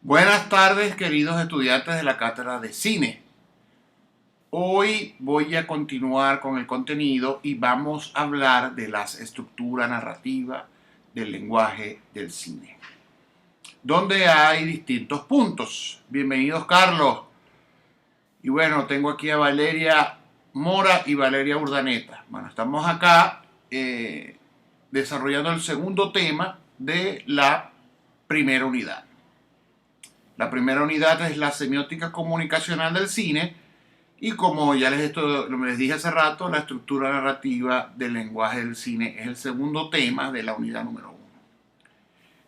Buenas tardes, queridos estudiantes de la cátedra de cine. Hoy voy a continuar con el contenido y vamos a hablar de la estructura narrativa del lenguaje del cine, donde hay distintos puntos. Bienvenidos, Carlos. Y bueno, tengo aquí a Valeria Mora y Valeria Urdaneta. Bueno, estamos acá desarrollando el segundo tema de la primera unidad. La primera unidad es la semiótica comunicacional del cine y como ya les dije hace rato, la estructura narrativa del lenguaje del cine es el segundo tema de la unidad número 1.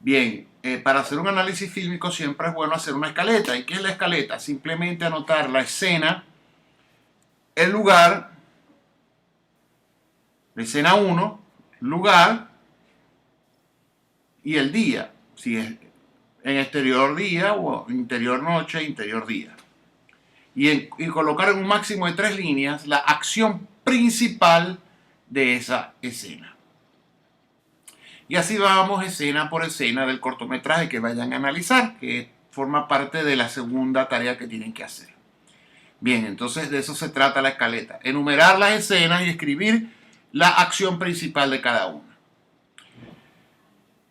Bien, para hacer un análisis fílmico siempre es bueno hacer una escaleta. ¿Y qué es la escaleta? Simplemente anotar la escena, el lugar, la escena 1, lugar y el día. Si es en exterior día o interior noche, interior día. Y colocar en un máximo de 3 líneas la acción principal de esa escena. Y así vamos escena por escena del cortometraje que vayan a analizar, que forma parte de la segunda tarea que tienen que hacer. Bien, entonces de eso se trata la escaleta. Enumerar las escenas y escribir la acción principal de cada una.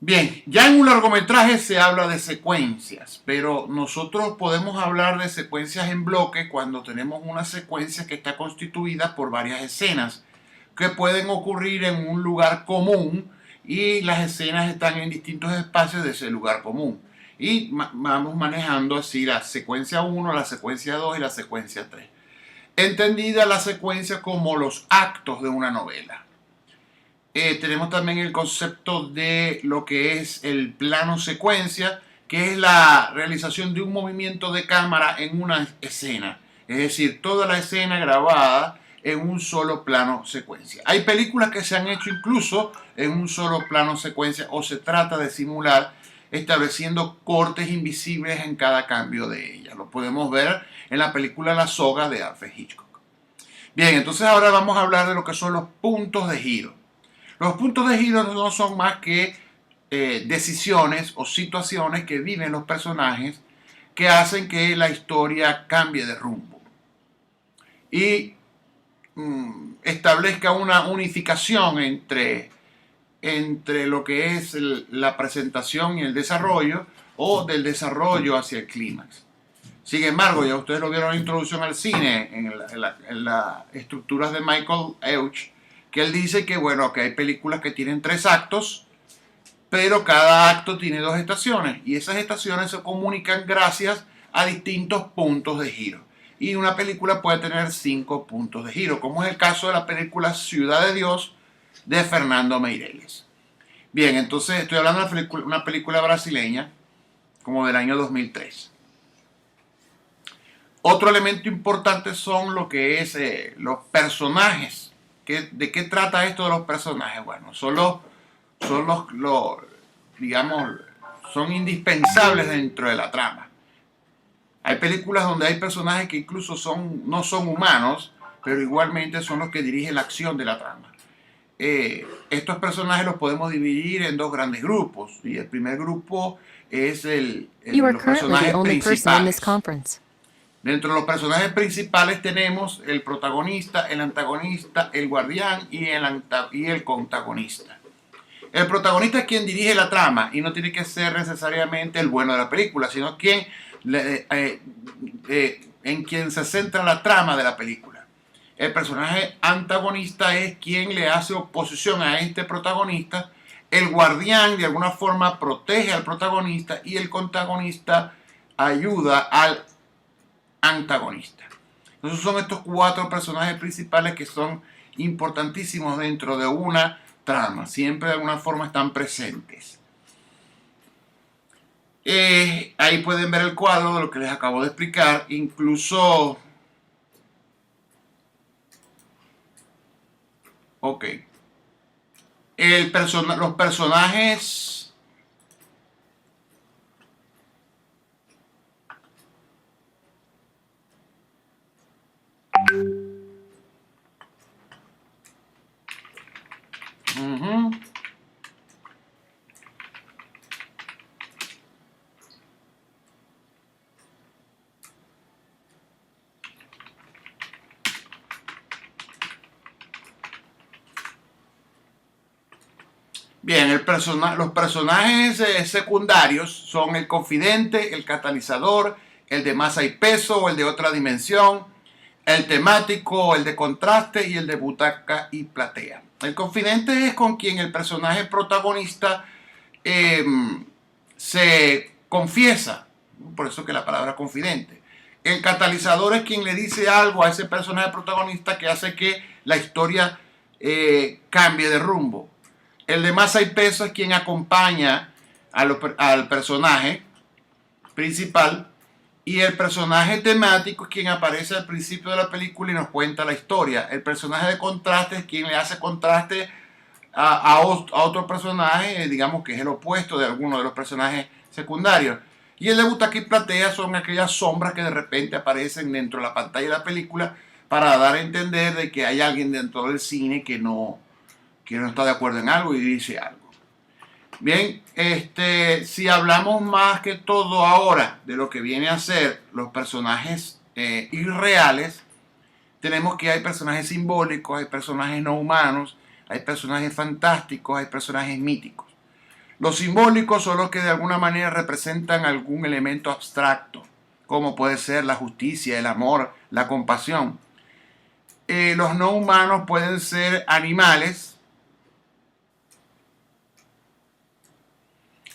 Bien, ya en un largometraje se habla de secuencias, pero nosotros podemos hablar de secuencias en bloque cuando tenemos una secuencia que está constituida por varias escenas que pueden ocurrir en un lugar común y las escenas están en distintos espacios de ese lugar común. Y vamos manejando así la secuencia 1, la secuencia 2 y la secuencia 3. Entendida la secuencia como los actos de una novela. Tenemos también el concepto de lo que es el plano secuencia, que es la realización de un movimiento de cámara en una escena. Es decir, toda la escena grabada en un solo plano secuencia. Hay películas que se han hecho incluso en un solo plano secuencia o se trata de simular estableciendo cortes invisibles en cada cambio de ella. Lo podemos ver en la película La Soga de Alfred Hitchcock. Bien, entonces ahora vamos a hablar de lo que son los puntos de giro. Los puntos de giro no son más que decisiones o situaciones que viven los personajes que hacen que la historia cambie de rumbo y establezca una unificación entre lo que es la presentación y el desarrollo o del desarrollo hacia el clímax. Sin embargo, ya ustedes lo vieron en la introducción al cine, en las estructuras de Michael Euch, que él dice que, bueno, que hay películas que tienen 3 actos, pero cada acto tiene 2 estaciones, y esas estaciones se comunican gracias a distintos puntos de giro. Y una película puede tener 5 puntos de giro, como es el caso de la película Ciudad de Dios de Fernando Meirelles. Bien, entonces estoy hablando de una película brasileña, como del año 2003. Otro elemento importante son lo que es los personajes. ¿De qué trata esto de los personajes? Bueno, digamos, son indispensables dentro de la trama. Hay películas donde hay personajes que incluso no son humanos, pero igualmente son los que dirigen la acción de la trama. Estos personajes los podemos dividir en 2 grandes grupos. Y el primer grupo es los personajes principales. Dentro de los personajes principales tenemos el protagonista, el antagonista, el guardián y el contagonista. El protagonista es quien dirige la trama y no tiene que ser necesariamente el bueno de la película, sino en quien se centra la trama de la película. El personaje antagonista es quien le hace oposición a este protagonista. El guardián de alguna forma protege al protagonista y el contagonista ayuda al antagonista. Entonces son estos 4 personajes principales que son importantísimos dentro de una trama. Siempre de alguna forma están presentes. Ahí pueden ver el cuadro de lo que les acabo de explicar. Incluso... Ok. Los personajes... Bien, los personajes secundarios son el confidente, el catalizador, el de masa y peso o el de otra dimensión, el temático, el de contraste y el de butaca y platea. El confidente es con quien el personaje protagonista eh, se confiesa, por eso que la palabra confidente. El catalizador es quien le dice algo a ese personaje protagonista que hace que la historia cambie de rumbo. El de masa y peso es quien acompaña al personaje principal, y el personaje temático es quien aparece al principio de la película y nos cuenta la historia. El personaje de contraste es quien le hace contraste a otro personaje, digamos que es el opuesto de alguno de los personajes secundarios. Y el de butaca y platea son aquellas sombras que de repente aparecen dentro de la pantalla de la película para dar a entender de que hay alguien dentro del cine que no está de acuerdo en algo y dice algo. Bien, si hablamos más que todo ahora de lo que viene a ser los personajes irreales, tenemos que hay personajes simbólicos, hay personajes no humanos, hay personajes fantásticos, hay personajes míticos. Los simbólicos son los que de alguna manera representan algún elemento abstracto, como puede ser la justicia, el amor, la compasión. Los no humanos pueden ser animales.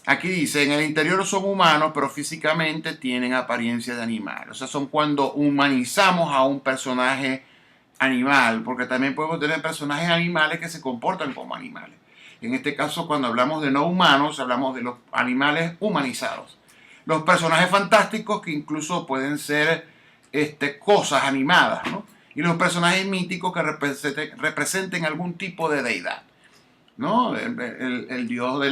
Aquí dice, en el interior son humanos, pero físicamente tienen apariencia de animal. O sea, son cuando humanizamos a un personaje animal, porque también podemos tener personajes animales que se comportan como animales. En este caso, cuando hablamos de no humanos, hablamos de los animales humanizados. Los personajes fantásticos que incluso pueden ser cosas animadas, ¿no? Y los personajes míticos que representen algún tipo de deidad, ¿no? El dios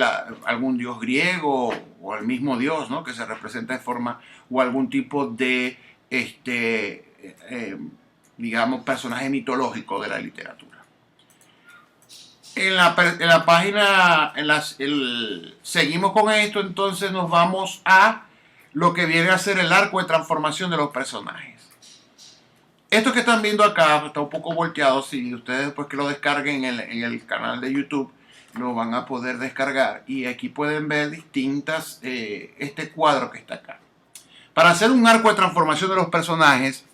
algún dios griego o el mismo dios, ¿no? Que se representa de forma o algún tipo de digamos personaje mitológico de la literatura. En la página seguimos con esto, entonces nos vamos a lo que viene a ser el arco de transformación de los personajes. Esto que están viendo acá está un poco volteado. Si ustedes después que lo descarguen en el canal de YouTube lo van a poder descargar, y aquí pueden ver distintas este cuadro que está acá. Para hacer un arco de transformación de los personajes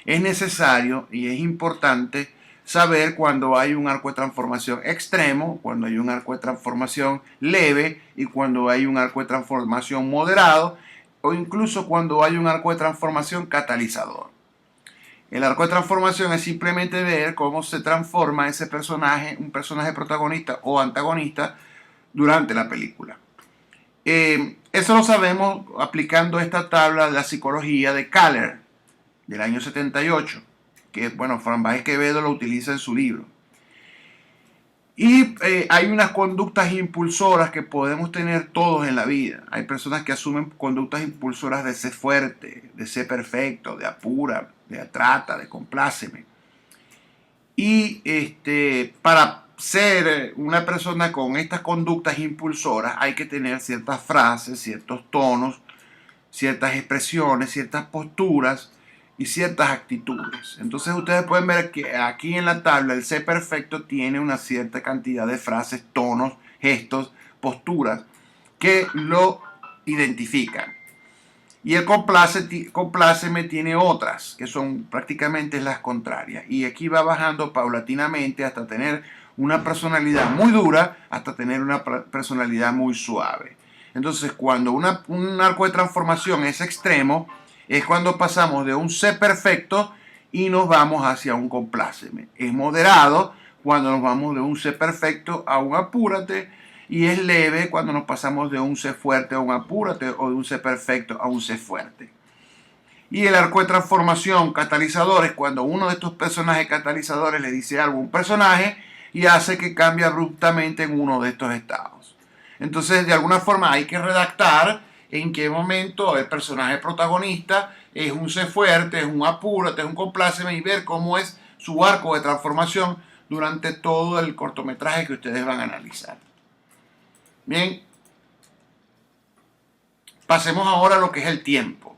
es necesario y es importante saber cuando hay un arco de transformación extremo, cuando hay un arco de transformación leve y cuando hay un arco de transformación moderado, o incluso cuando hay un arco de transformación catalizador. El arco de transformación es simplemente ver cómo se transforma ese personaje, un personaje protagonista o antagonista, durante la película. Eso lo sabemos aplicando esta tabla de la psicología de Kahler, del año 78, que, bueno, Fran Báez Quevedo lo utiliza en su libro. Y hay unas conductas impulsoras que podemos tener todos en la vida. Hay personas que asumen conductas impulsoras de ser fuerte, de ser perfecto, de apura, de trata, de compláceme. Y para ser una persona con estas conductas impulsoras hay que tener ciertas frases, ciertos tonos, ciertas expresiones, ciertas posturas y ciertas actitudes. Entonces ustedes pueden ver que aquí en la tabla el C perfecto tiene una cierta cantidad de frases, tonos, gestos, posturas que lo identifican. Y el compláceme tiene otras, que son prácticamente las contrarias. Y aquí va bajando paulatinamente hasta tener una personalidad muy dura, hasta tener una personalidad muy suave. Entonces, cuando un arco de transformación es extremo, es cuando pasamos de un C perfecto y nos vamos hacia un compláceme. Es moderado cuando nos vamos de un C perfecto a un apúrate, y es leve cuando nos pasamos de un C fuerte a un apúrate o de un C perfecto a un C fuerte. Y el arco de transformación catalizador es cuando uno de estos personajes catalizadores le dice algo a un personaje y hace que cambie abruptamente en uno de estos estados. Entonces, de alguna forma hay que redactar en qué momento el personaje protagonista es un C fuerte, es un apúrate, es un compláceme, y ver cómo es su arco de transformación durante todo el cortometraje que ustedes van a analizar. Bien, pasemos ahora a lo que es el tiempo.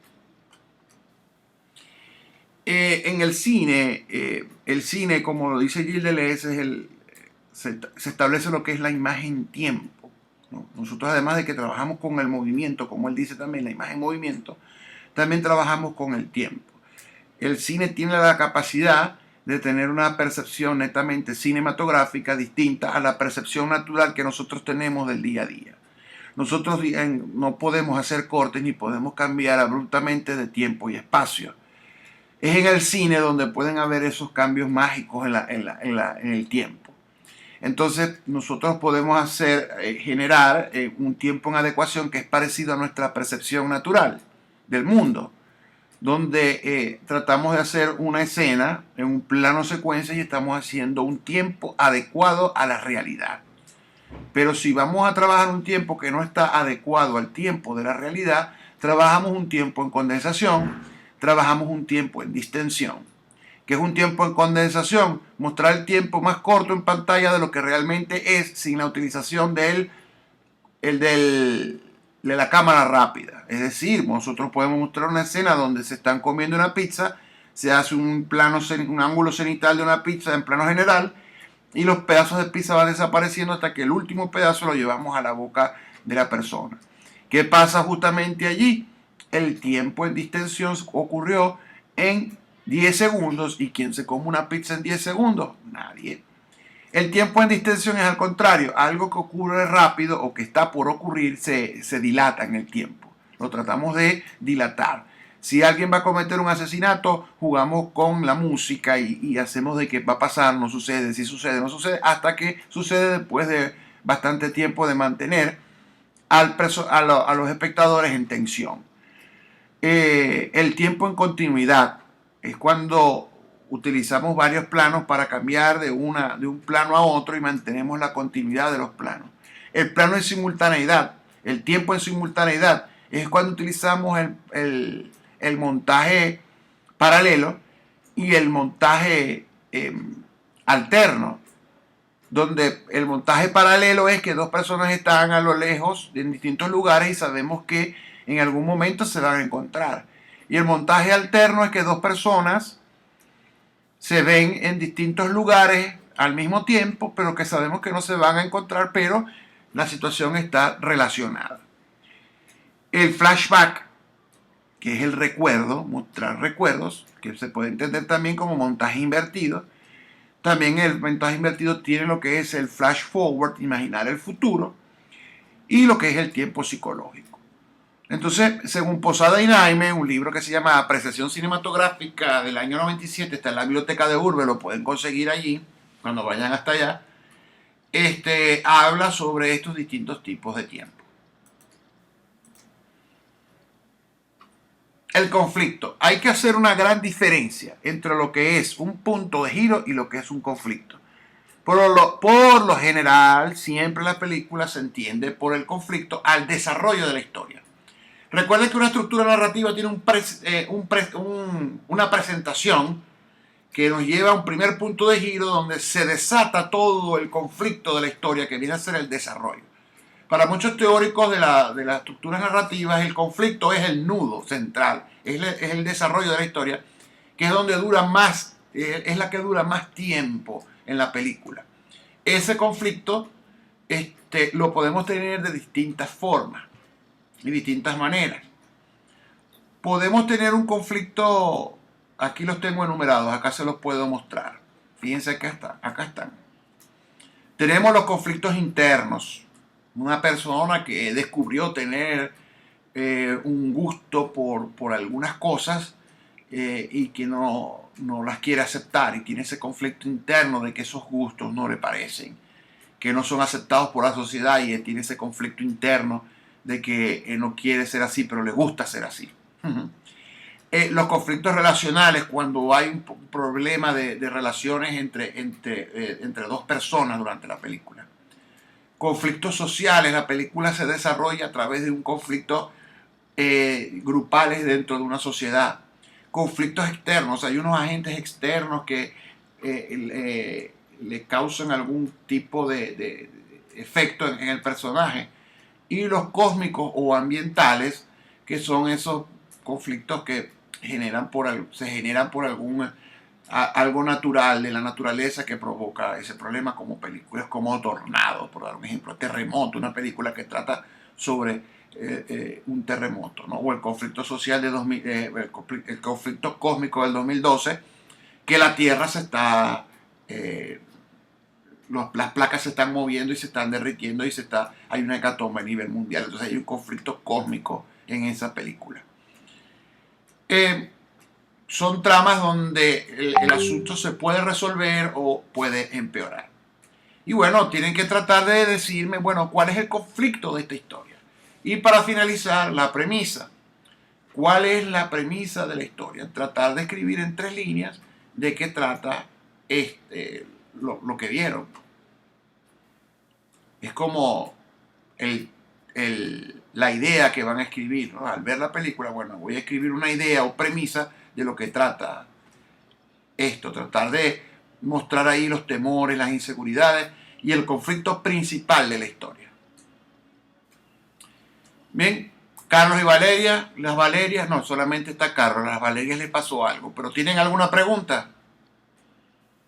En el cine, como lo dice Gilles Deleuze, se establece lo que es la imagen-tiempo, ¿no? Nosotros, además de que trabajamos con el movimiento, como él dice también, la imagen-movimiento, también trabajamos con el tiempo. El cine tiene la capacidad de tener una percepción netamente cinematográfica distinta a la percepción natural que nosotros tenemos del día a día. Nosotros no podemos hacer cortes ni podemos cambiar abruptamente de tiempo y espacio. Es en el cine donde pueden haber esos cambios mágicos en el tiempo. Entonces nosotros podemos generar un tiempo en adecuación que es parecido a nuestra percepción natural del mundo, donde tratamos de hacer una escena en un plano secuencia y estamos haciendo un tiempo adecuado a la realidad. Pero si vamos a trabajar un tiempo que no está adecuado al tiempo de la realidad, trabajamos un tiempo en condensación, trabajamos un tiempo en distensión. ¿Qué es un tiempo en condensación? Mostrar el tiempo más corto en pantalla de lo que realmente es, sin la utilización de la cámara rápida. Es decir, nosotros podemos mostrar una escena donde se están comiendo una pizza, se hace un ángulo cenital de una pizza en plano general, y los pedazos de pizza van desapareciendo hasta que el último pedazo lo llevamos a la boca de la persona. ¿Qué pasa justamente allí? El tiempo en distensión ocurrió en 10 segundos. ¿Y quién se come una pizza en 10 segundos? Nadie. El tiempo en distensión es al contrario, algo que ocurre rápido o que está por ocurrir se dilata en el tiempo. Lo tratamos de dilatar. Si alguien va a cometer un asesinato, jugamos con la música y hacemos de que va a pasar, no sucede, si sucede, no sucede, hasta que sucede después de bastante tiempo de mantener a los espectadores en tensión. El tiempo en continuidad es cuando utilizamos varios planos para cambiar de un plano a otro y mantenemos la continuidad de los planos. El plano en simultaneidad, el tiempo en simultaneidad, es cuando utilizamos el montaje paralelo y el montaje alterno, donde el montaje paralelo es que dos personas están a lo lejos en distintos lugares y sabemos que en algún momento se van a encontrar. Y el montaje alterno es que dos personas se ven en distintos lugares al mismo tiempo, pero que sabemos que no se van a encontrar, pero la situación está relacionada. El flashback, que es el recuerdo, mostrar recuerdos, que se puede entender también como montaje invertido. También el montaje invertido tiene lo que es el flash forward, imaginar el futuro, y lo que es el tiempo psicológico. Entonces, según Posada y Naime, un libro que se llama Apreciación Cinematográfica del año 97, está en la biblioteca de Urbe, lo pueden conseguir allí cuando vayan hasta allá, habla sobre estos distintos tipos de tiempo. El conflicto. Hay que hacer una gran diferencia entre lo que es un punto de giro y lo que es un conflicto. Por lo general, siempre la película se entiende por el conflicto al desarrollo de la historia. Recuerden que una estructura narrativa tiene una presentación que nos lleva a un primer punto de giro donde se desata todo el conflicto de la historia que viene a ser el desarrollo. Para muchos teóricos de las estructuras narrativas, el conflicto es el nudo central, es el desarrollo de la historia, que es donde dura más, es la que dura más tiempo en la película. Ese conflicto lo podemos tener de distintas formas y distintas maneras. Podemos tener un conflicto, aquí los tengo enumerados, acá se los puedo mostrar. Fíjense que acá están. Tenemos los conflictos internos. Una persona que descubrió tener un gusto por algunas cosas y que no las quiere aceptar y tiene ese conflicto interno de que esos gustos no le parecen, que no son aceptados por la sociedad y tiene ese conflicto interno de que no quiere ser así pero le gusta ser así. Los conflictos relacionales, cuando hay un problema de relaciones entre dos personas durante la película. Conflictos sociales, la película se desarrolla a través de un conflicto grupales dentro de una sociedad. Conflictos externos, hay unos agentes externos que le causan algún tipo de efecto en el personaje. Y los cósmicos o ambientales, que son esos conflictos que se generan por algún algo natural de la naturaleza que provoca ese problema, como películas como Tornado, por dar un ejemplo, Terremoto, una película que trata sobre un terremoto, ¿no? O el conflicto social de 2000, el conflicto cósmico del 2012, que la Tierra se está, las placas se están moviendo y se están derritiendo y hay una hecatombe a nivel mundial. Entonces hay un conflicto cósmico en esa película. Son tramas donde el asunto se puede resolver o puede empeorar. Y bueno, tienen que tratar de decirme, bueno, ¿cuál es el conflicto de esta historia? Y para finalizar, la premisa. ¿Cuál es la premisa de la historia? Tratar de escribir en 3 líneas de qué trata lo que vieron. Es como la idea que van a escribir, ¿no? Al ver la película, bueno, voy a escribir una idea o premisa de lo que trata esto, tratar de mostrar ahí los temores, las inseguridades y el conflicto principal de la historia. Bien, Carlos y Valeria, las Valerias, no, solamente está Carlos, a las Valerias le pasó algo, pero ¿tienen alguna pregunta?